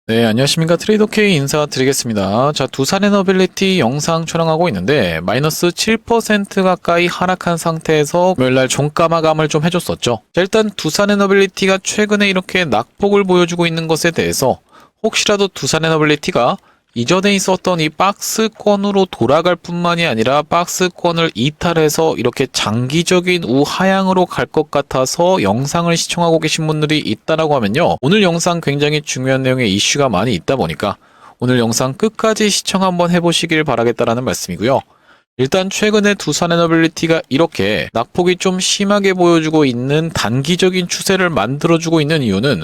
네, 안녕하십니까. 트레이더K 인사드리겠습니다. 자, 두산에너빌리티 영상 촬영하고 있는데 마이너스 7% 가까이 하락한 상태에서 금요일날 종가 마감을 좀 해줬었죠. 자, 일단 두산에너빌리티가 최근에 이렇게 낙폭을 보여주고 있는 것에 대해서 혹시라도 두산에너빌리티가 이전에 있었던 이 박스권으로 돌아갈 뿐만이 아니라 박스권을 이탈해서 이렇게 장기적인 우하향으로 갈 것 같아서 영상을 시청하고 계신 분들이 있다라고 하면요. 오늘 영상 굉장히 중요한 내용의 이슈가 많이 있다 보니까 오늘 영상 끝까지 시청 한번 해보시길 바라겠다라는 말씀이고요. 일단 최근에 두산에너빌리티가 이렇게 낙폭이 좀 심하게 보여주고 있는 단기적인 추세를 만들어주고 있는 이유는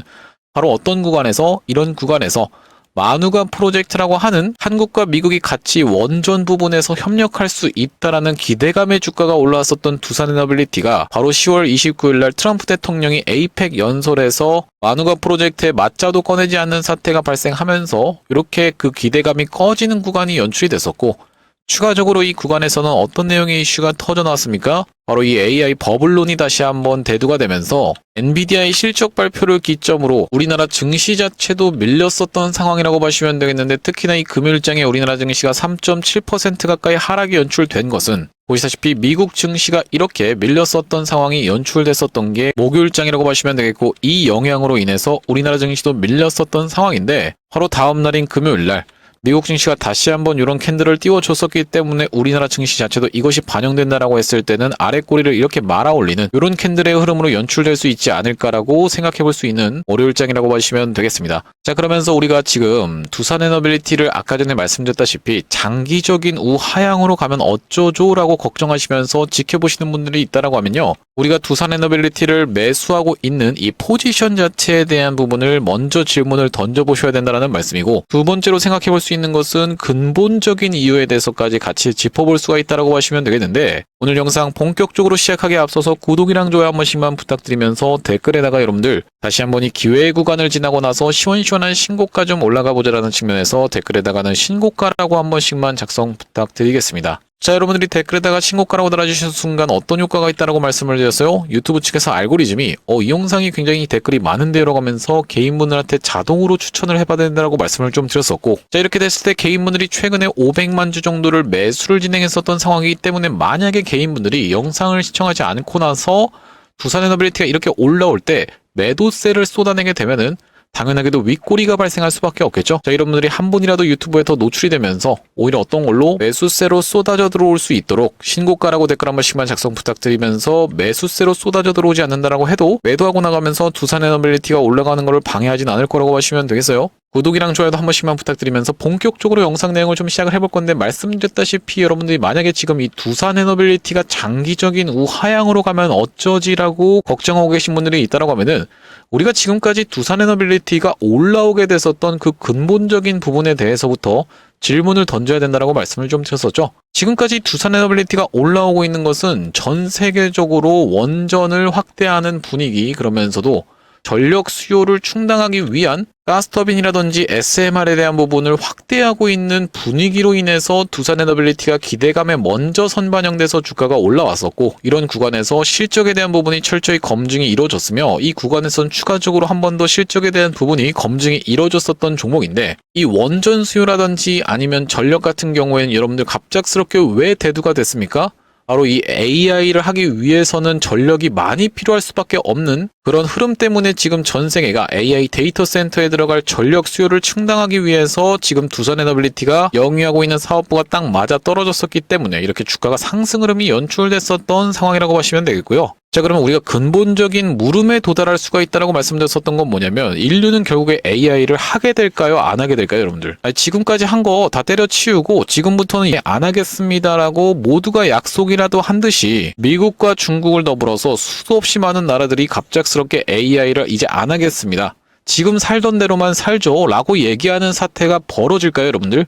바로 어떤 구간에서 이런 구간에서 마누간 프로젝트라고 하는 한국과 미국이 같이 원전 부분에서 협력할 수 있다라는 기대감의 주가가 올라왔었던 두산에너빌리티가 바로 10월 29일 날 트럼프 대통령이 에이펙 연설에서 마누간 프로젝트에 맞자도 꺼내지 않는 사태가 발생하면서 이렇게 그 기대감이 꺼지는 구간이 연출이 됐었고, 추가적으로 이 구간에서는 어떤 내용의 이슈가 터져 나왔습니까? 바로 이 AI 버블론이 다시 한번 대두가 되면서 엔비디아의 실적 발표를 기점으로 우리나라 증시 자체도 밀렸었던 상황이라고 보시면 되겠는데, 특히나 이 금요일장에 우리나라 증시가 3.7% 가까이 하락이 연출된 것은 보시다시피 미국 증시가 이렇게 밀렸었던 상황이 연출됐었던 게 목요일장이라고 보시면 되겠고, 이 영향으로 인해서 우리나라 증시도 밀렸었던 상황인데, 바로 다음 날인 금요일날 미국 증시가 다시 한번 이런 캔들을 띄워줬었기 때문에 우리나라 증시 자체도 이것이 반영된다라고 했을 때는 아래 꼬리를 이렇게 말아 올리는 이런 캔들의 흐름으로 연출될 수 있지 않을까라고 생각해 볼 수 있는 월요일장이라고 보시면 되겠습니다. 자, 그러면서 우리가 지금 두산에너빌리티를 아까 전에 말씀드렸다시피 장기적인 우하향으로 가면 어쩌죠? 라고 걱정하시면서 지켜보시는 분들이 있다라고 하면요. 우리가 두산에너빌리티를 매수하고 있는 이 포지션 자체에 대한 부분을 먼저 질문을 던져보셔야 된다는 말씀이고, 두 번째로 생각해 볼 수 있는 것은 근본적인 이유에 대해서까지 같이 짚어볼 수가 있다고 하시면 되겠는데, 오늘 영상 본격적으로 시작하기에 앞서서 구독이랑 좋아요 한 번씩만 부탁드리면서 댓글에다가 여러분들 다시 한번 이 기회의 구간을 지나고 나서 시원시원한 신고가 좀 올라가 보자라는 측면에서 댓글에다가는 신고가라고 한 번씩만 작성 부탁드리겠습니다. 자, 여러분들이 댓글에다가 신고가라고 달아주신 순간 어떤 효과가 있다라고 말씀을 드렸어요? 유튜브 측에서 알고리즘이 이 영상이 굉장히 댓글이 많은데요 라고 하면서 개인분들한테 자동으로 추천을 해봐야 된다라고 말씀을 좀 드렸었고, 자, 이렇게 됐을 때 개인분들이 최근에 500만 주 정도를 매수를 진행했었던 상황이기 때문에 만약에 개인분들이 영상을 시청하지 않고 나서 두산에너빌리티가 이렇게 올라올 때 매도세를 쏟아내게 되면은 당연하게도 윗꼬리가 발생할 수밖에 없겠죠. 자, 이런 분들이 한 분이라도 유튜브에 더 노출이 되면서 오히려 어떤 걸로 매수세로 쏟아져 들어올 수 있도록 신고가라고 댓글 한 번씩만 작성 부탁드리면서, 매수세로 쏟아져 들어오지 않는다라고 해도 매도하고 나가면서 두산에너빌리티가 올라가는 것을 방해하진 않을 거라고 보시면 되겠어요. 구독이랑 좋아요도 한 번씩만 부탁드리면서 본격적으로 영상 내용을 좀 시작을 해볼 건데, 말씀드렸다시피 여러분들이 만약에 지금 이 두산에너빌리티가 장기적인 우하향으로 가면 어쩌지라고 걱정하고 계신 분들이 있다라고 하면은, 우리가 지금까지 두산에너빌리티가 올라오게 됐었던 그 근본적인 부분에 대해서부터 질문을 던져야 된다라고 말씀을 좀 드렸었죠. 지금까지 두산에너빌리티가 올라오고 있는 것은 전 세계적으로 원전을 확대하는 분위기, 그러면서도 전력 수요를 충당하기 위한 가스터빈이라든지 SMR에 대한 부분을 확대하고 있는 분위기로 인해서 두산에너빌리티가 기대감에 먼저 선반영돼서 주가가 올라왔었고, 이런 구간에서 실적에 대한 부분이 철저히 검증이 이루어졌으며, 이 구간에선 추가적으로 한 번 더 실적에 대한 부분이 검증이 이루어졌었던 종목인데, 이 원전 수요라든지 아니면 전력 같은 경우에는 여러분들 갑작스럽게 왜 대두가 됐습니까? 바로 이 AI를 하기 위해서는 전력이 많이 필요할 수밖에 없는 그런 흐름 때문에 지금 전 세계가 AI 데이터 센터에 들어갈 전력 수요를 충당하기 위해서 지금 두산에너빌리티가 영위하고 있는 사업부가 딱 맞아 떨어졌었기 때문에 이렇게 주가가 상승 흐름이 연출됐었던 상황이라고 보시면 되겠고요. 자, 그러면 우리가 근본적인 물음에 도달할 수가 있다라고 말씀드렸었던 건 뭐냐면, 인류는 결국에 AI를 하게 될까요? 안 하게 될까요, 여러분들? 지금까지 한 거 다 때려치우고 지금부터는 안 하겠습니다라고 모두가 약속이라도 한 듯이 미국과 중국을 더불어서 수도 없이 많은 나라들이 갑작스럽게 AI를 이제 안 하겠습니다, 지금 살던 대로만 살죠 라고 얘기하는 사태가 벌어질까요, 여러분들?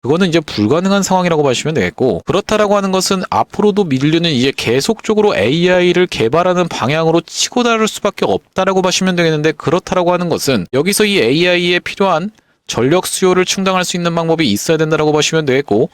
그거는 이제 불가능한 상황이라고 보시면 되겠고, 그렇다라고 하는 것은 앞으로도 인류는 이제 계속적으로 AI를 개발하는 방향으로 치고 나갈 수밖에 없다라고 보시면 되겠는데, 그렇다라고 하는 것은 여기서 이 AI에 필요한 전력 수요를 충당할 수 있는 방법이 있어야 된다라고 보시면 되겠고,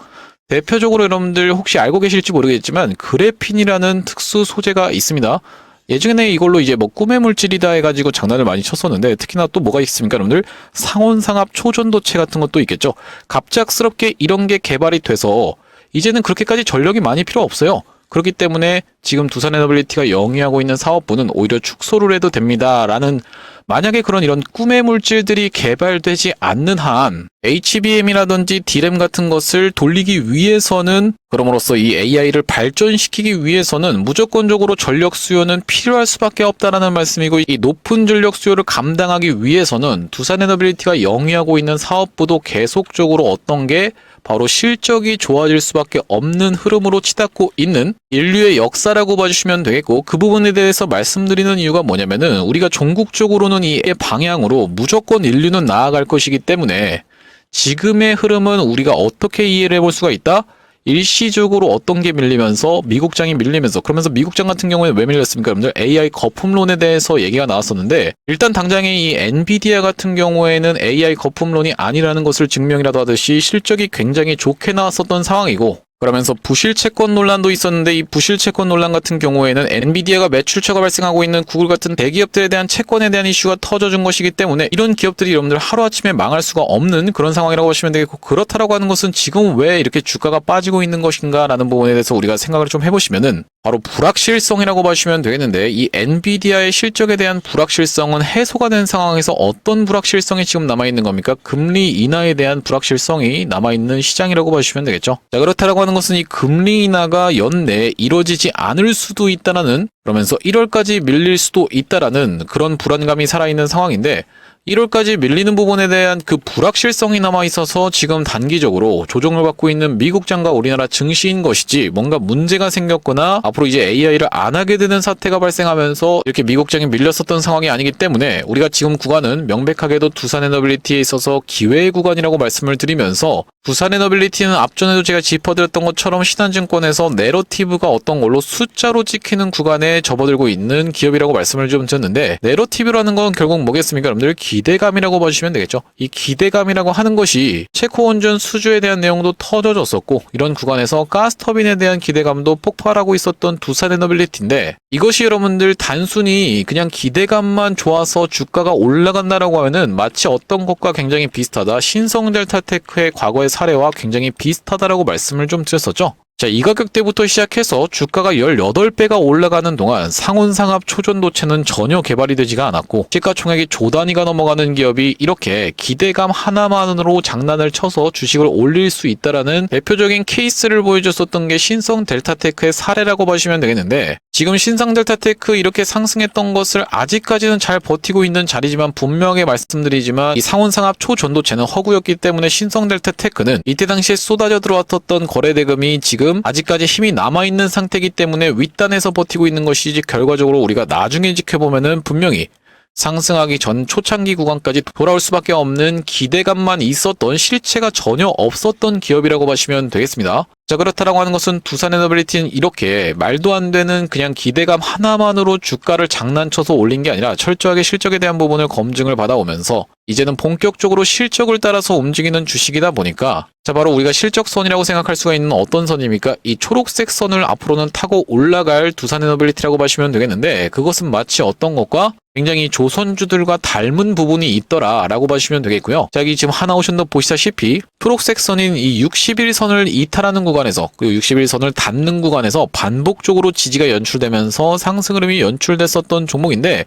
대표적으로 여러분들 혹시 알고 계실지 모르겠지만 그래핀이라는 특수 소재가 있습니다. 예전에 이걸로 이제 뭐 꿈의 물질이다 해가지고 장난을 많이 쳤었는데, 특히나 또 뭐가 있습니까, 여러분들? 상온상압 초전도체 같은 것도 있겠죠. 갑작스럽게 이런 게 개발이 돼서 이제는 그렇게까지 전력이 많이 필요 없어요. 그렇기 때문에 지금 두산에너빌리티가 영위하고 있는 사업부는 오히려 축소를 해도 됩니다라는, 만약에 그런 이런 꿈의 물질들이 개발되지 않는 한 HBM이라든지 D램 같은 것을 돌리기 위해서는, 그럼으로써 이 AI를 발전시키기 위해서는 무조건적으로 전력 수요는 필요할 수밖에 없다라는 말씀이고, 이 높은 전력 수요를 감당하기 위해서는 두산에너빌리티가 영위하고 있는 사업부도 계속적으로 어떤 게 바로 실적이 좋아질 수밖에 없는 흐름으로 치닫고 있는 인류의 역사라고 봐주시면 되겠고, 그 부분에 대해서 말씀드리는 이유가 뭐냐면은, 우리가 종국적으로는 이 방향으로 무조건 인류는 나아갈 것이기 때문에 지금의 흐름은 우리가 어떻게 이해를 해볼 수가 있다? 일시적으로 어떤 게 밀리면서, 미국장이 밀리면서, 그러면서 미국장 같은 경우에는 왜 밀렸습니까? 여러분들 AI 거품론에 대해서 얘기가 나왔었는데, 일단 당장에 이 엔비디아 같은 경우에는 AI 거품론이 아니라는 것을 증명이라도 하듯이 실적이 굉장히 좋게 나왔었던 상황이고, 그러면서 부실 채권 논란도 있었는데, 이 부실 채권 논란 같은 경우에는 엔비디아가 매출처가 발생하고 있는 구글 같은 대기업들에 대한 채권에 대한 이슈가 터져준 것이기 때문에 이런 기업들이 여러분들 하루아침에 망할 수가 없는 그런 상황이라고 보시면 되겠고, 그렇다라고 하는 것은 지금 왜 이렇게 주가가 빠지고 있는 것인가 라는 부분에 대해서 우리가 생각을 좀 해보시면은, 바로 불확실성이라고 보시면 되겠는데, 이 엔비디아의 실적에 대한 불확실성은 해소가 된 상황에서 어떤 불확실성이 지금 남아있는 겁니까? 금리 인하에 대한 불확실성이 남아있는 시장이라고 보시면 되겠죠. 자, 그렇다라고 하는 것은 이 금리 인하가 연내에 이루어지지 않을 수도 있다라는, 그러면서 1월까지 밀릴 수도 있다라는 그런 불안감이 살아있는 상황인데, 1월까지 밀리는 부분에 대한 그 불확실성이 남아있어서 지금 단기적으로 조정을 받고 있는 미국장과 우리나라 증시인 것이지, 뭔가 문제가 생겼거나 앞으로 이제 AI를 안 하게 되는 사태가 발생하면서 이렇게 미국장이 밀렸었던 상황이 아니기 때문에, 우리가 지금 구간은 명백하게도 두산에너빌리티에 있어서 기회의 구간이라고 말씀을 드리면서, 두산에너빌리티는 앞전에도 제가 짚어드렸던 것처럼 신한증권에서 내러티브가 어떤 걸로 숫자로 찍히는 구간에 접어들고 있는 기업이라고 말씀을 좀 드렸는데, 내러티브라는 건 결국 뭐겠습니까, 여러분들? 기대감이라고 봐주시면 되겠죠. 이 기대감이라고 하는 것이 체코원전 수주에 대한 내용도 터져졌었고, 이런 구간에서 가스터빈에 대한 기대감도 폭발하고 있었던 두산에너빌리티인데, 이것이 여러분들 단순히 그냥 기대감만 좋아서 주가가 올라간다라고 하면은 마치 어떤 것과 굉장히 비슷하다, 신성델타테크의 과거의 사례와 굉장히 비슷하다라고 말씀을 좀 드렸었죠. 자, 이 가격대부터 시작해서 주가가 18배가 올라가는 동안 상온상압 초전도체는 전혀 개발이 되지가 않았고, 시가총액이 조 단위가 넘어가는 기업이 이렇게 기대감 하나만으로 장난을 쳐서 주식을 올릴 수 있다라는 대표적인 케이스를 보여줬었던 게 신성델타테크의 사례라고 보시면 되겠는데, 지금 신성델타테크 이렇게 상승했던 것을 아직까지는 잘 버티고 있는 자리지만, 분명히 말씀드리지만 이 상온상압 초전도체는 허구였기 때문에 신성델타테크는 이때 당시에 쏟아져 들어왔던 거래대금이 지금 아직까지 힘이 남아있는 상태이기 때문에 윗단에서 버티고 있는 것이지, 결과적으로 우리가 나중에 지켜보면은 분명히 상승하기 전 초창기 구간까지 돌아올 수밖에 없는 기대감만 있었던, 실체가 전혀 없었던 기업이라고 보시면 되겠습니다. 자, 그렇다라고 하는 것은 두산에너빌리티는 이렇게 말도 안 되는 그냥 기대감 하나만으로 주가를 장난쳐서 올린 게 아니라 철저하게 실적에 대한 부분을 검증을 받아오면서 이제는 본격적으로 실적을 따라서 움직이는 주식이다 보니까, 자, 바로 우리가 실적선이라고 생각할 수가 있는 어떤 선입니까? 이 초록색 선을 앞으로는 타고 올라갈 두산에너빌리티라고 보시면 되겠는데, 그것은 마치 어떤 것과 굉장히 조선주들과 닮은 부분이 있더라라고 보시면 되겠고요. 자, 여기 지금 하나오션도 보시다시피 초록색 선인 이 61선을 이탈하는 구간에서, 그리고 61선을 닿는 구간에서 반복적으로 지지가 연출되면서 상승 흐름이 연출됐었던 종목인데,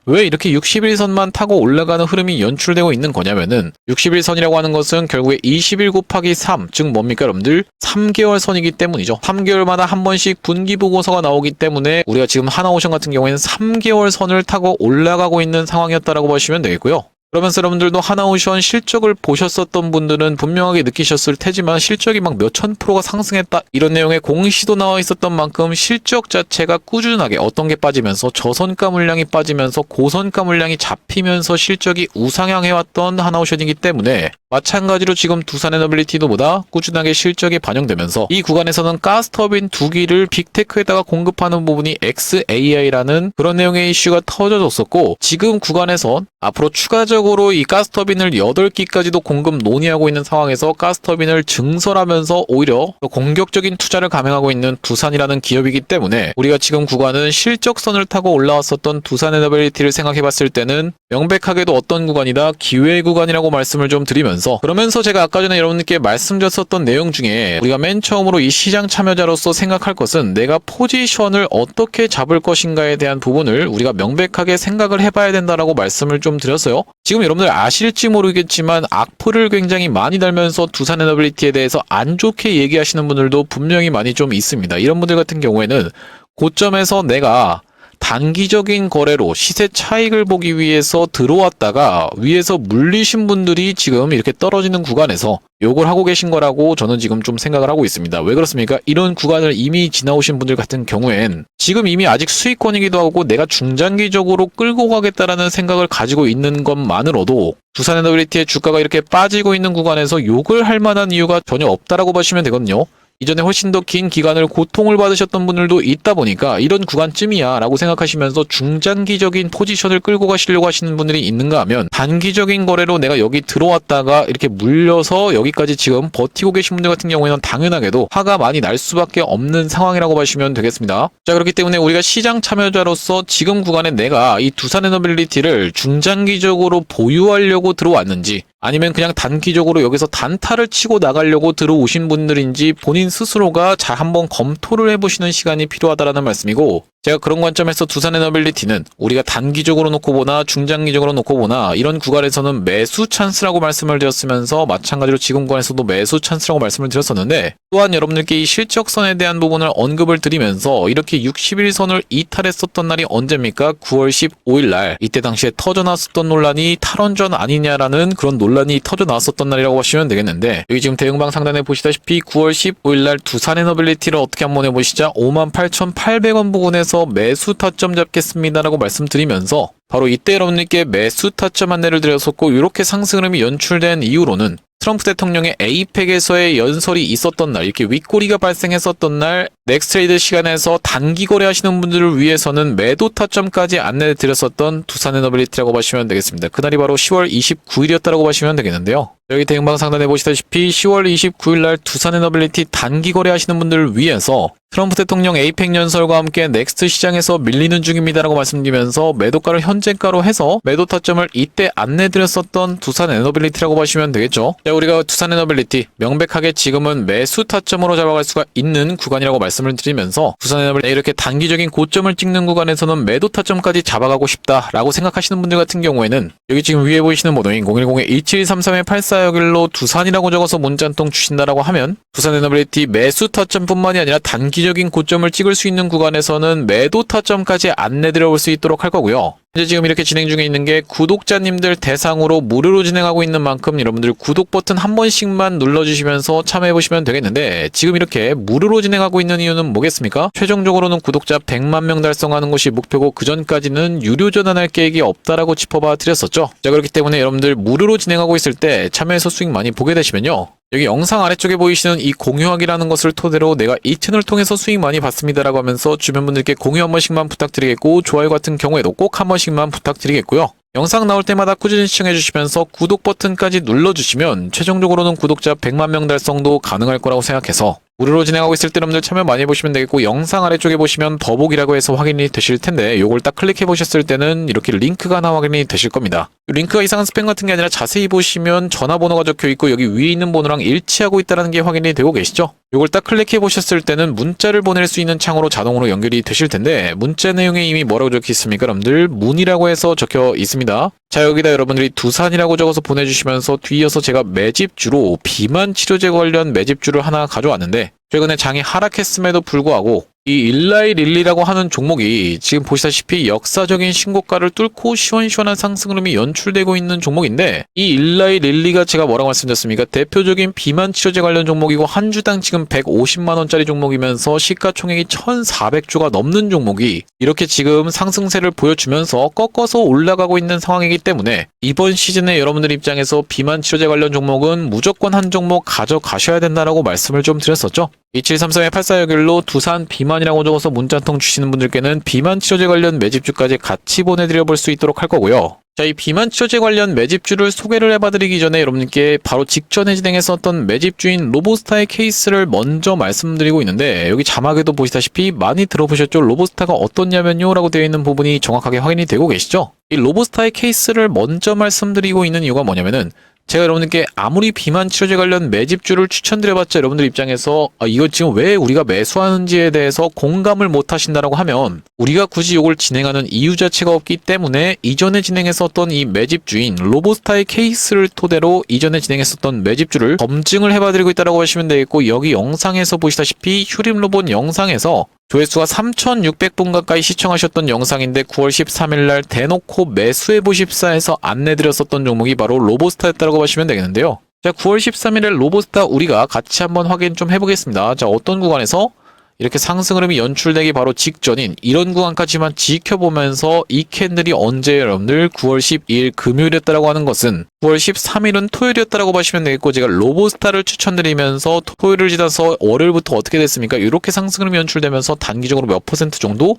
왜 이렇게 61선만 타고 올라가는 흐름이 연출되고 있는 거냐면은, 61선이라고 하는 것은 결국에 21 곱하기 3, 즉 뭡니까 여러분들? 3개월 선이기 때문이죠. 3개월마다 한 번씩 분기 보고서가 나오기 때문에 우리가 지금 하나오션 같은 경우에는 3개월 선을 타고 올라가고 있는 상황이었다라고 보시면 되겠고요. 그러면서 여러분들도 하나오션 실적을 보셨었던 분들은 분명하게 느끼셨을 테지만, 실적이 막 몇천 프로가 상승했다 이런 내용의 공시도 나와 있었던 만큼 실적 자체가 꾸준하게 어떤 게 빠지면서 저선가 물량이 빠지면서 고선가 물량이 잡히면서 실적이 우상향해왔던 하나오션이기 때문에, 마찬가지로 지금 두산에너빌리티도 보다 꾸준하게 실적이 반영되면서 이 구간에서는 가스터빈 2기를 빅테크에다가 공급하는 부분이 XAI라는 그런 내용의 이슈가 터져졌었고, 지금 구간에선 앞으로 추가적으로 추가적으로 이 가스터빈을 8기까지도 공급 논의하고 있는 상황에서 가스터빈을 증설하면서 오히려 더 공격적인 투자를 감행하고 있는 두산이라는 기업이기 때문에 우리가 지금 구간은 실적선을 타고 올라왔었던 두산에너빌리티를 생각해봤을 때는 명백하게도 어떤 구간이다? 기회 구간이라고 말씀을 좀 드리면서, 그러면서 제가 아까 전에 여러분들께 말씀드렸었던 내용 중에 우리가 맨 처음으로 이 시장 참여자로서 생각할 것은 내가 포지션을 어떻게 잡을 것인가에 대한 부분을 우리가 명백하게 생각을 해봐야 된다라고 말씀을 좀 드렸어요. 지금 여러분들 아실지 모르겠지만 악플을 굉장히 많이 달면서 두산에너빌리티에 대해서 안 좋게 얘기하시는 분들도 분명히 많이 좀 있습니다. 이런 분들 같은 경우에는 고점에서 내가 단기적인 거래로 시세 차익을 보기 위해서 들어왔다가 위에서 물리신 분들이 지금 이렇게 떨어지는 구간에서 욕을 하고 계신 거라고 저는 지금 좀 생각을 하고 있습니다. 왜 그렇습니까? 이런 구간을 이미 지나오신 분들 같은 경우엔 지금 이미 아직 수익권이기도 하고 내가 중장기적으로 끌고 가겠다라는 생각을 가지고 있는 것만으로도 두산에너빌리티의 주가가 이렇게 빠지고 있는 구간에서 욕을 할 만한 이유가 전혀 없다라고 보시면 되거든요. 이전에 훨씬 더 긴 기간을 고통을 받으셨던 분들도 있다 보니까 이런 구간쯤이야 라고 생각하시면서 중장기적인 포지션을 끌고 가시려고 하시는 분들이 있는가 하면, 단기적인 거래로 내가 여기 들어왔다가 이렇게 물려서 여기까지 지금 버티고 계신 분들 같은 경우에는 당연하게도 화가 많이 날 수밖에 없는 상황이라고 보시면 되겠습니다. 자, 그렇기 때문에 우리가 시장 참여자로서 지금 구간에 내가 이 두산에너빌리티를 중장기적으로 보유하려고 들어왔는지 아니면 그냥 단기적으로 여기서 단타를 치고 나가려고 들어오신 분들인지 본인 스스로가 잘 한번 검토를 해보시는 시간이 필요하다라는 말씀이고, 제가 그런 관점에서 두산에너빌리티는 우리가 단기적으로 놓고 보나 중장기적으로 놓고 보나 이런 구간에서는 매수 찬스라고 말씀을 드렸으면서 마찬가지로 지금 구간에서도 매수 찬스라고 말씀을 드렸었는데, 또한 여러분들께 이 실적선에 대한 부분을 언급을 드리면서 이렇게 60일선을 이탈했었던 날이 언제입니까? 9월 15일 날. 이때 당시에 터져나왔었던 논란이 탈원전 아니냐라는 그런 논란이 터져나왔었던 날이라고 보시면 되겠는데, 여기 지금 대응방 상단에 보시다시피 9월 15일 날 두산에너빌리티를 어떻게 한번 해보시자 58,800원 부근에서 매수 타점 잡겠습니다라고 말씀드리면서 바로 이때 여러분들께 매수 타점 안내를 드렸었고, 이렇게 상승 흐름이 연출된 이후로는 트럼프 대통령의 에이펙에서의 연설이 있었던 날, 이렇게 윗꼬리가 발생했었던 날 넥스트레이드 시간에서 단기 거래하시는 분들을 위해서는 매도 타점까지 안내드렸었던 두산에너빌리티라고 보시면 되겠습니다. 그날이 바로 10월 29일이었다고 보시면 되겠는데요. 여기 대응방 상단에 보시다시피 10월 29일 날 두산에너빌리티 단기 거래하시는 분들을 위해서 트럼프 대통령 에이펙 연설과 함께 넥스트 시장에서 밀리는 중입니다라고 말씀드리면서 매도가를 현재가로 해서 매도 타점을 이때 안내드렸었던 두산에너빌리티라고 보시면 되겠죠. 자, 우리가 두산에너빌리티 명백하게 지금은 매수 타점으로 잡아갈 수가 있는 구간이라고 말씀을 드리면서, 두산에너빌리티 이렇게 단기적인 고점을 찍는 구간에서는 매도 타점까지 잡아가고 싶다라고 생각하시는 분들 같은 경우에는 여기 지금 위에 보이시는 번호인 010-2733-8461로 두산이라고 적어서 문자 한 통 주신다라고 하면 두산에너빌리티 매수 타점뿐만이 아니라 단기적인 고점을 찍을 수 있는 구간에서는 매도 타점까지 안내드려볼 수 있도록 할 거고요. 현재 지금 이렇게 진행 중에 있는 게 구독자님들 대상으로 무료로 진행하고 있는 만큼 여러분들 구독 버튼 한 번씩만 눌러주시면서 참여해보시면 되겠는데, 지금 이렇게 무료로 진행하고 있는 이유는 뭐겠습니까? 최종적으로는 구독자 100만 명 달성하는 것이 목표고, 그 전까지는 유료 전환할 계획이 없다라고 짚어봐 드렸었죠. 자, 그렇기 때문에 여러분들 무료로 진행하고 있을 때 참여해서 수익 많이 보게 되시면요, 여기 영상 아래쪽에 보이시는 이 공유하기라는 것을 토대로 내가 이 채널을 통해서 수익 많이 받습니다라고 하면서 주변 분들께 공유 한 번씩만 부탁드리겠고, 좋아요 같은 경우에도 꼭 한 번씩만 부탁드리겠고요. 영상 나올 때마다 꾸준히 시청해주시면서 구독 버튼까지 눌러주시면 최종적으로는 구독자 100만 명 달성도 가능할 거라고 생각해서 무료로 진행하고 있을 때 여러분들 참여 많이 해보시면 되겠고, 영상 아래쪽에 보시면 더보기라고 해서 확인이 되실 텐데, 요걸 딱 클릭해 보셨을 때는 이렇게 링크가 하나 확인이 되실 겁니다. 링크가 이상한 스팸 같은 게 아니라 자세히 보시면 전화번호가 적혀 있고 여기 위에 있는 번호랑 일치하고 있다는 게 확인이 되고 계시죠? 요걸 딱 클릭해 보셨을 때는 문자를 보낼 수 있는 창으로 자동으로 연결이 되실 텐데, 문자 내용에 이미 뭐라고 적혀 있습니까? 여러분들 문의라고 해서 적혀 있습니다. 자, 여기다 여러분들이 두산이라고 적어서 보내주시면서 뒤이어서 제가 매집주로 비만 치료제 관련 매집주를 하나 가져왔는데, 최근에 장이 하락했음에도 불구하고 이 일라이릴리라고 하는 종목이 지금 보시다시피 역사적인 신고가를 뚫고 시원시원한 상승 흐름이 연출되고 있는 종목인데, 이 일라이릴리가 제가 뭐라고 말씀드렸습니까? 대표적인 비만 치료제 관련 종목이고 한 주당 지금 150만원짜리 종목이면서 시가총액이 1400조가 넘는 종목이 이렇게 지금 상승세를 보여주면서 꺾어서 올라가고 있는 상황이기 때문에 이번 시즌에 여러분들 입장에서 비만 치료제 관련 종목은 무조건 한 종목 가져가셔야 된다라고 말씀을 좀 드렸었죠. 2733-8461로 두산 비만이라고 적어서 문자 한 통 주시는 분들께는 비만 치료제 관련 매집주까지 같이 보내드려 볼 수 있도록 할 거고요. 자, 이 비만 치료제 관련 매집주를 소개를 해봐드리기 전에 여러분께 바로 직전에 진행했었던 매집주인 로보스타의 케이스를 먼저 말씀드리고 있는데, 여기 자막에도 보시다시피 많이 들어보셨죠? 로보스타가 어떻냐면요 라고 되어 있는 부분이 정확하게 확인이 되고 계시죠? 이 로보스타의 케이스를 먼저 말씀드리고 있는 이유가 뭐냐면은, 제가 여러분들께 아무리 비만 치료제 관련 매집주를 추천드려봤자 여러분들 입장에서 이거 지금 왜 우리가 매수하는지에 대해서 공감을 못 하신다라고 하면, 우리가 굳이 이걸 진행하는 이유 자체가 없기 때문에 이전에 진행했었던 이 매집주인 로보스타의 케이스를 토대로 이전에 진행했었던 매집주를 검증을 해봐드리고 있다고 하시면 되겠고, 여기 영상에서 보시다시피 휴림로봇 영상에서 조회수가 3,600분 가까이 시청하셨던 영상인데 9월 13일날 대놓고 매수해보십사 해서 안내드렸었던 종목이 바로 로보스타였다고 하시면 되겠는데요. 자, 9월 13일에 로보스타 우리가 같이 한번 확인 좀 해보겠습니다. 자, 어떤 구간에서 이렇게 상승 흐름이 연출되기 바로 직전인 이런 구간까지만 지켜보면서 이 캔들이 언제 여러분들 9월 12일 금요일이었다라고 하는 것은 9월 13일은 토요일이었다라고 보시면 되겠고, 제가 로보스타를 추천드리면서 토요일을 지나서 월요일부터 어떻게 됐습니까? 이렇게 상승 흐름이 연출되면서 단기적으로 몇 퍼센트 정도?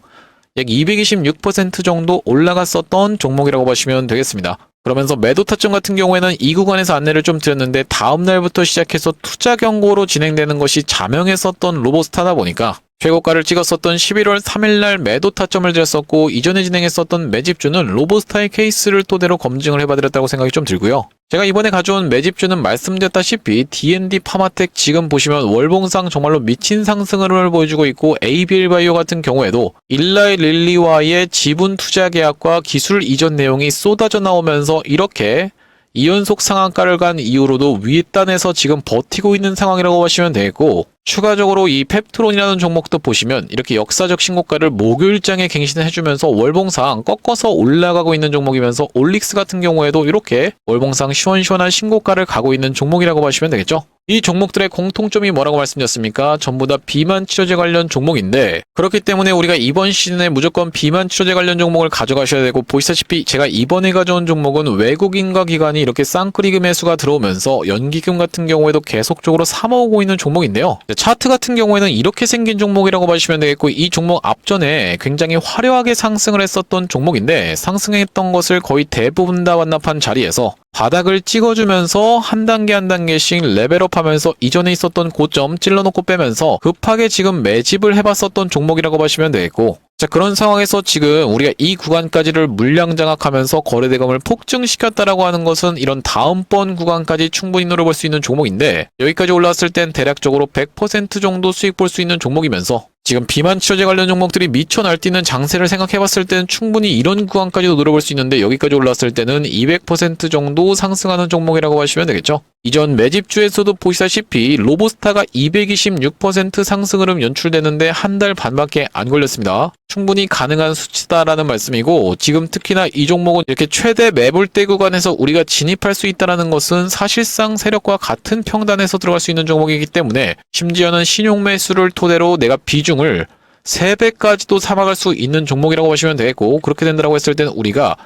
약 226% 정도 올라갔었던 종목이라고 보시면 되겠습니다. 그러면서 매도 타점 같은 경우에는 이 구간에서 안내를 좀 드렸는데, 다음 날부터 시작해서 투자 경고로 진행되는 것이 자명했었던 로보스타다 보니까 최고가를 찍었었던 11월 3일날 매도 타점을 드렸었고, 이전에 진행했었던 매집주는 로보스타의 케이스를 토대로 검증을 해봐드렸다고 생각이 좀 들고요. 제가 이번에 가져온 매집주는 말씀드렸다시피 D&D 파마텍 지금 보시면 월봉상 정말로 미친 상승을 보여주고 있고, ABL바이오 같은 경우에도 일라이 릴리와의 지분 투자 계약과 기술 이전 내용이 쏟아져 나오면서 이렇게 2연속 상한가를 간 이후로도 윗단에서 지금 버티고 있는 상황이라고 보시면 되겠고, 추가적으로 이 펩트론이라는 종목도 보시면 이렇게 역사적 신고가를 목요일장에 갱신을 해주면서 월봉상 꺾어서 올라가고 있는 종목이면서, 올릭스 같은 경우에도 이렇게 월봉상 시원시원한 신고가를 가고 있는 종목이라고 보시면 되겠죠. 이 종목들의 공통점이 뭐라고 말씀드렸습니까? 전부 다 비만 치료제 관련 종목인데, 그렇기 때문에 우리가 이번 시즌에 무조건 비만 치료제 관련 종목을 가져가셔야 되고, 보시다시피 제가 이번에 가져온 종목은 외국인과 기관이 이렇게 쌍끌이금 매수가 들어오면서 연기금 같은 경우에도 계속적으로 사모으고 있는 종목인데요. 차트 같은 경우에는 이렇게 생긴 종목이라고 보시면 되겠고, 이 종목 앞전에 굉장히 화려하게 상승을 했었던 종목인데, 상승했던 것을 거의 대부분 다 완납한 자리에서 바닥을 찍어주면서 한 단계 한 단계씩 레벨업하면서 이전에 있었던 고점 찔러놓고 빼면서 급하게 지금 매집을 해봤었던 종목이라고 보시면 되겠고, 자, 그런 상황에서 지금 우리가 이 구간까지를 물량 장악하면서 거래대금을 폭증시켰다라고 하는 것은 이런 다음번 구간까지 충분히 노려볼 수 있는 종목인데, 여기까지 올라왔을 땐 대략적으로 100% 정도 수익 볼 수 있는 종목이면서, 지금 비만 치료제 관련 종목들이 미쳐 날뛰는 장세를 생각해봤을 때는 충분히 이런 구간까지도 노려볼 수 있는데, 여기까지 올라왔을 때는 200% 정도 상승하는 종목이라고 보시면 되겠죠. 이전 매집주에서도 보시다시피 로보스타가 226% 상승 흐름 연출되는데 한 달 반밖에 안 걸렸습니다. 충분히 가능한 수치다라는 말씀이고, 지금 특히나 이 종목은 이렇게 최대 매물대 구간에서 우리가 진입할 수 있다는 것은 사실상 세력과 같은 평단에서 들어갈 수 있는 종목이기 때문에, 심지어는 신용 매수를 토대로 내가 비중을 3배까지도 삼아갈 수 있는 종목이라고 보시면 되겠고, 그렇게 된다고 했을 때는 우리가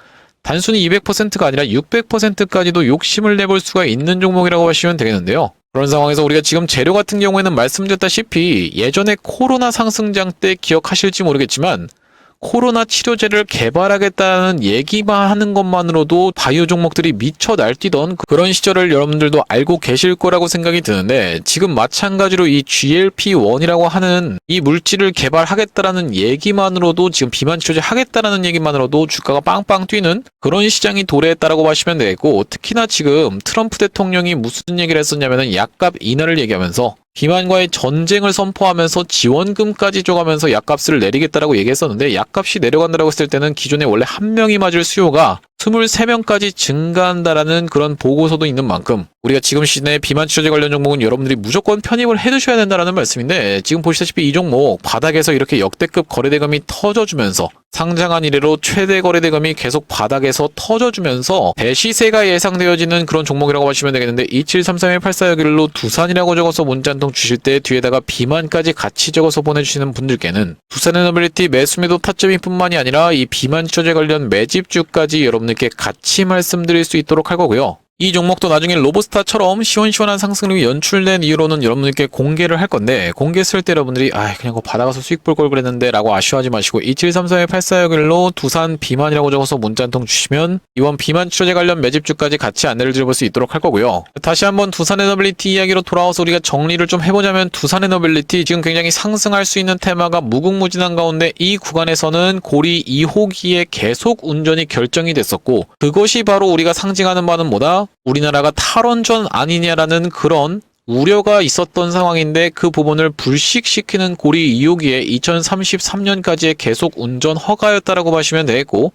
단순히 200%가 아니라 600%까지도 욕심을 내볼 수가 있는 종목이라고 보시면 되겠는데요. 그런 상황에서 우리가 지금 재료 같은 경우에는 말씀드렸다시피 예전에 코로나 상승장 때 기억하실지 모르겠지만, 코로나 치료제를 개발하겠다는 얘기만 하는 것만으로도 바이오 종목들이 미쳐 날뛰던 그런 시절을 여러분들도 알고 계실 거라고 생각이 드는데, 지금 마찬가지로 이 GLP-1이라고 하는 이 물질을 개발하겠다라는 얘기만으로도, 지금 비만 치료제 하겠다라는 얘기만으로도 주가가 빵빵 뛰는 그런 시장이 도래했다라고 보시면 되겠고, 특히나 지금 트럼프 대통령이 무슨 얘기를 했었냐면은 약값 인하를 얘기하면서 비만과의 전쟁을 선포하면서 지원금까지 줘가면서 약값을 내리겠다라고 얘기했었는데, 약값이 내려간다라고 했을 때는 기존에 원래 한 명이 맞을 수요가 23명까지 증가한다라는 그런 보고서도 있는 만큼, 우리가 지금 시즌에 비만 치료제 관련 종목은 여러분들이 무조건 편입을 해두셔야 된다라는 말씀인데, 지금 보시다시피 이 종목 바닥에서 이렇게 역대급 거래대금이 터져주면서 상장한 이래로 최대 거래대금이 계속 바닥에서 터져주면서 대시세가 예상되어지는 그런 종목이라고 보시면 되겠는데, 2733-8461로 두산이라고 적어서 문자 한 통 주실 때 뒤에다가 비만까지 같이 적어서 보내주시는 분들께는 두산에너빌리티 매수매도 타점이 뿐만이 아니라 이 비만 치료제 관련 매집주까지 여러분들께 같이 말씀드릴 수 있도록 할 거고요. 이 종목도 나중에 로보스타처럼 시원시원한 상승률이 연출된 이유로는 여러분들께 공개를 할 건데, 공개했을 때 여러분들이 그냥 그거 받아가서 수익 볼 걸 그랬는데 라고 아쉬워하지 마시고 2734-8461로 두산 비만이라고 적어서 문자 한 통 주시면 이번 비만 치료제 관련 매집주까지 같이 안내를 드려볼 수 있도록 할 거고요. 다시 한번 두산 에너빌리티 이야기로 돌아와서 우리가 정리를 좀 해보자면, 두산 에너빌리티 지금 굉장히 상승할 수 있는 테마가 무궁무진한 가운데 이 구간에서는 고리 2호기의 계속 운전이 결정이 됐었고, 그것이 바로 우리가 상징하는 바는 뭐다? 우리나라가 탈원전 아니냐라는 그런 우려가 있었던 상황인데, 그 부분을 불식시키는 고리 2호기에 2033년까지의 계속 운전 허가였다라고 보시면 되겠고,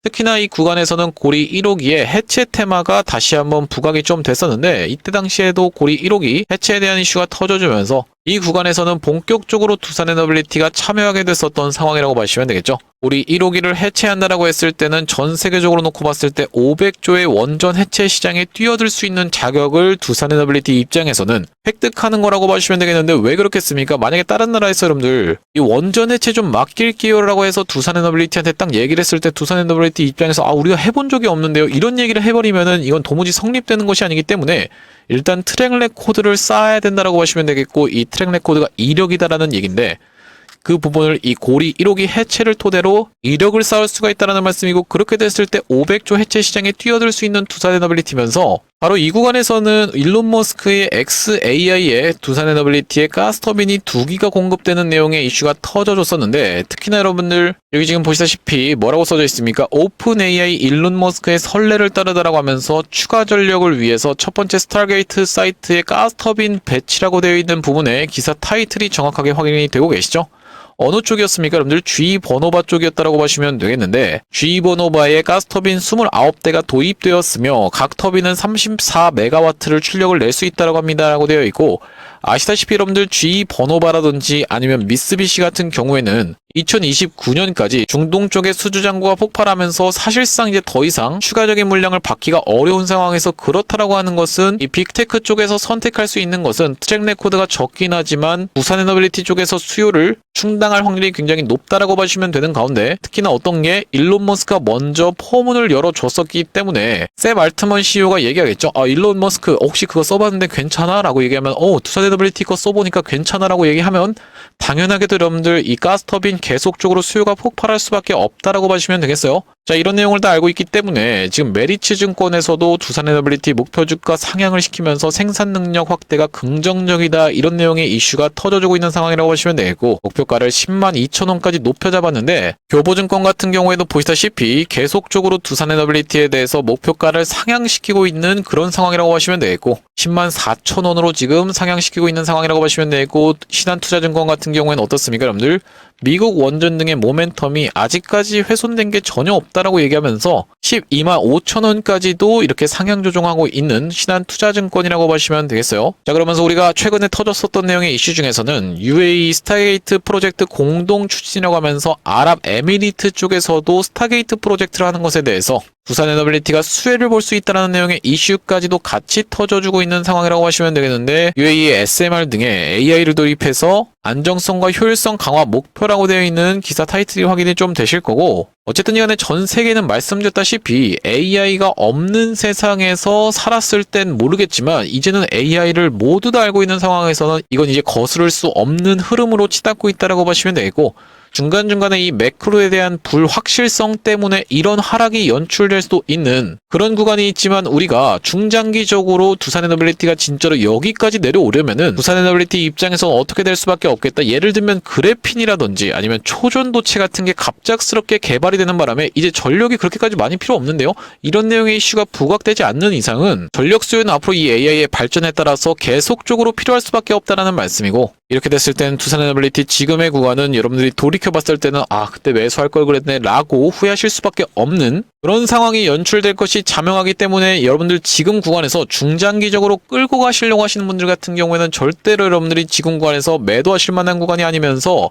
특히나 이 구간에서는 고리 1호기에 해체 테마가 다시 한번 부각이 좀 됐었는데, 이때 당시에도 고리 1호기 해체에 대한 이슈가 터져주면서 이 구간에서는 본격적으로 두산 에너빌리티가 참여하게 됐었던 상황이라고 보시면 되겠죠. 우리 1호기를 해체한다라고 했을 때는 전 세계적으로 놓고 봤을 때 500조의 원전 해체 시장에 뛰어들 수 있는 자격을 두산 에너빌리티 입장에서는 획득하는 거라고 보시면 되겠는데, 왜 그렇겠습니까? 만약에 다른 나라에서 여러분들 이 원전 해체 좀 맡길게요라고 해서 두산 에너빌리티한테 딱 얘기를 했을 때, 두산 에너빌리티 입장에서 우리가 해본 적이 없는데요, 이런 얘기를 해버리면은 이건 도무지 성립되는 것이 아니기 때문에 일단 트랙 레코드를 쌓아야 된다라고 보시면 되겠고, 이 트랙 레코드가 이력이다라는 얘기인데, 그 부분을 이 고리 1호기 해체를 토대로 이력을 쌓을 수가 있다는 말씀이고, 그렇게 됐을 때 500조 해체 시장에 뛰어들 수 있는 두산 에너빌리티면서, 바로 이 구간에서는 일론 머스크의 XAI에 두산 에너빌리티의 가스터빈이 2기가 공급되는 내용의 이슈가 터져줬었는데, 특히나 여러분들 여기 지금 보시다시피 뭐라고 써져 있습니까? 오픈 AI 일론 머스크의 선례를 따르다라고 하면서 추가 전력을 위해서 첫 번째 스타게이트 사이트의 가스터빈 배치라고 되어 있는 부분에 기사 타이틀이 정확하게 확인이 되고 계시죠? 어느 쪽이었습니까? 여러분들 G버노바 쪽이었다라고 보시면 되겠는데, G버노바에 가스터빈 29대가 도입되었으며 각 터빈은 34메가와트를 출력을 낼 수 있다고 합니다라고 되어 있고, 아시다시피 여러분들 G버노바라든지 아니면 미쓰비시 같은 경우에는 2029년까지 중동 쪽의 수주 잔고가 폭발하면서 사실상 이제 더 이상 추가적인 물량을 받기가 어려운 상황에서, 그렇다라고 하는 것은 이 빅테크 쪽에서 선택할 수 있는 것은 트랙 레코드가 적긴 하지만 두산 에너빌리티 쪽에서 수요를 충당할 확률이 굉장히 높다라고 보시면 되는 가운데, 특히나 어떤 게 일론 머스크가 먼저 포문을 열어줬었기 때문에 샘 알트먼 CEO가 얘기하겠죠. 일론 머스크 혹시 그거 써봤는데 괜찮아? 라고 얘기하면 두산 에너빌리티 거 써보니까 괜찮아 라고 얘기하면, 당연하게도 여러분들 이 가스터빈 계속적으로 수요가 폭발할 수밖에 없다라고 보시면 되겠어요. 자, 이런 내용을 다 알고 있기 때문에 지금 메리츠 증권에서도 두산 에너빌리티 목표 주가 상향을 시키면서 생산 능력 확대가 긍정적이다, 이런 내용의 이슈가 터져주고 있는 상황이라고 보시면 되겠고, 목표가를 102,000원까지 높여 잡았는데, 교보증권 같은 경우에도 보시다시피 계속적으로 두산 에너빌리티에 대해서 목표가를 상향시키고 있는 그런 상황이라고 보시면 되겠고, 104,000원으로 지금 상향시키고 있는 상황이라고 보시면 되겠고, 신한투자증권 같은 경우에는 어떻습니까 여러분들? 미국 원전 등의 모멘텀이 아직까지 훼손된 게 전혀 없다라고 얘기하면서 125,000원까지도 이렇게 상향 조정하고 있는 신한투자증권이라고 보시면 되겠어요. 자, 그러면서 우리가 최근에 터졌었던 내용의 이슈 중에서는 UAE 스타게이트 프로젝트 공동 추진이라고 하면서 아랍에미리트 쪽에서도 스타게이트 프로젝트를 하는 것에 대해서 두산 에너빌리티가 수혜를 볼 수 있다는 내용의 이슈까지도 같이 터져주고 있는 상황이라고 보시면 되겠는데, UAE SMR 등의 AI를 도입해서 안정성과 효율성 강화 목표라고 되어 있는 기사 타이틀이 확인이 좀 되실 거고, 어쨌든 간에 전 세계는 말씀드렸다시피 AI가 없는 세상에서 살았을 땐 모르겠지만, 이제는 AI를 모두 다 알고 있는 상황에서는 이건 이제 거스를 수 없는 흐름으로 치닫고 있다라고 보시면 되겠고, 중간중간에 이 매크로에 대한 불확실성 때문에 이런 하락이 연출될 수도 있는 그런 구간이 있지만, 우리가 중장기적으로 두산 에너빌리티가 진짜로 여기까지 내려오려면은 두산 에너빌리티 입장에서 어떻게 될 수밖에 없겠다. 예를 들면 그래핀이라든지 아니면 초전도체 같은 게 갑작스럽게 개발이 되는 바람에 이제 전력이 그렇게까지 많이 필요 없는데요, 이런 내용의 이슈가 부각되지 않는 이상은 전력 수요는 앞으로 이 AI의 발전에 따라서 계속적으로 필요할 수밖에 없다라는 말씀이고, 이렇게 됐을 땐 두산 에너빌리티 지금의 구간은 여러분들이 돌이켜봤을 때는 그때 매수할 걸 그랬네 라고 후회하실 수밖에 없는 그런 상황이 연출될 것이 자명하기 때문에, 여러분들 지금 구간에서 중장기적으로 끌고 가시려고 하시는 분들 같은 경우에는 절대로 여러분들이 지금 구간에서 매도하실 만한 구간이 아니면서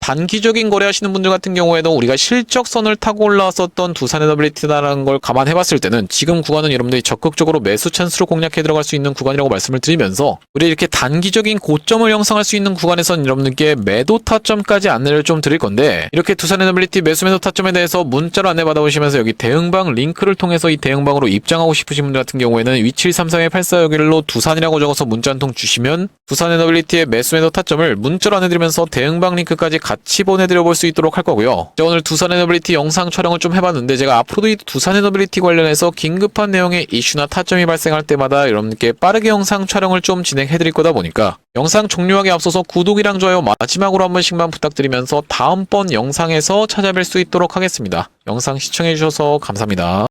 단기적인 거래 하시는 분들 같은 경우에는 우리가 실적선을 타고 올라왔었던 두산 에너빌리티라는 걸 감안해봤을 때는 지금 구간은 여러분들이 적극적으로 매수 찬스로 공략해 들어갈 수 있는 구간이라고 말씀을 드리면서 우리 이렇게 단기적인 고점을 형성할 수 있는 구간에선 여러분들께 매도 타점까지 안내를 좀 드릴 건데, 이렇게 두산 에너빌리티 매수 매도 타점에 대해서 문자로 안내 받아보시면서 여기 대응방 링크를 통해서 이 대응방으로 입장하고 싶으신 분들 같은 경우에는 위치 132-84 여기로 두산이라고 적어서 문자 한 통 주시면 두산 에너빌리티의 매수 매도 타점을 문자로 안내드리면서 대응방 링크까지 같이 보내드려 볼 수 있도록 할 거고요. 오늘 두산 에너빌리티 영상 촬영을 좀 해봤는데, 제가 앞으로도 이 두산 에너빌리티 관련해서 긴급한 내용의 이슈나 타점이 발생할 때마다 여러분께 빠르게 영상 촬영을 좀 진행해드릴 거다 보니까 영상 종료하기 앞서서 구독이랑 좋아요 마지막으로 한 번씩만 부탁드리면서 다음번 영상에서 찾아뵐 수 있도록 하겠습니다. 영상 시청해주셔서 감사합니다.